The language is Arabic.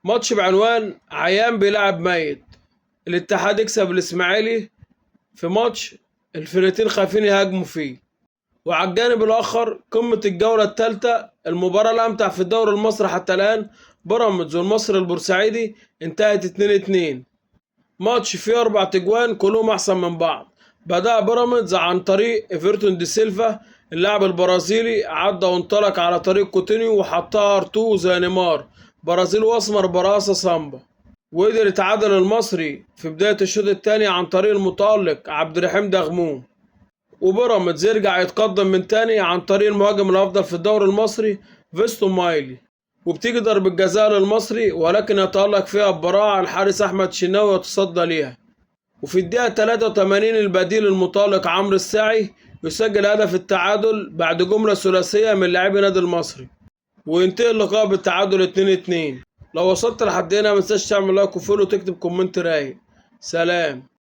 ماتش بعنوان عيان بيلعب ميت. الاتحاد يكسب الاسماعيلي في ماتش الفرقتين خايفين يهاجموا فيه. وعلى الجانب الآخر قمة الجولة الثالثة، المباراة الأمتع في الدوري المصري حتى الآن، بيراميدز والمصري البورسعيدي، انتهت 2-2. ماتش فيه 4 تجوان كلهم أحسن من بعض. بدأ بيراميدز عن طريق إيفرتون دي سيلفا، اللاعب البرازيلي عدى وانطلق على طريق كوتينيو وحطها ارتو زي نيمار، برازيل واسمر براسة سامبا. وقدر يتعادل المصري في بداية الشوط الثاني عن طريق المتألق عبد الرحيم دغمون. وبيراميدز يرجع يتقدم من تاني عن طريق المهاجم الأفضل في الدوري المصري فيستون مايلي. وبتيجي ضربة جزاء للمصري، ولكن يتألق فيها ببراعة الحارس أحمد شناوي ويتصدى ليها. وفي الدقيقة 83 البديل المتألق عمرو الساعي يسجل هدف التعادل بعد جملة ثلاثية من لاعبي نادي المصري، وينتهي اللقاء بالتعادل 2-2. لو وصلت لحد هنا متنساش تعمل لايك وفولو وتكتب كومنت رايق. سلام.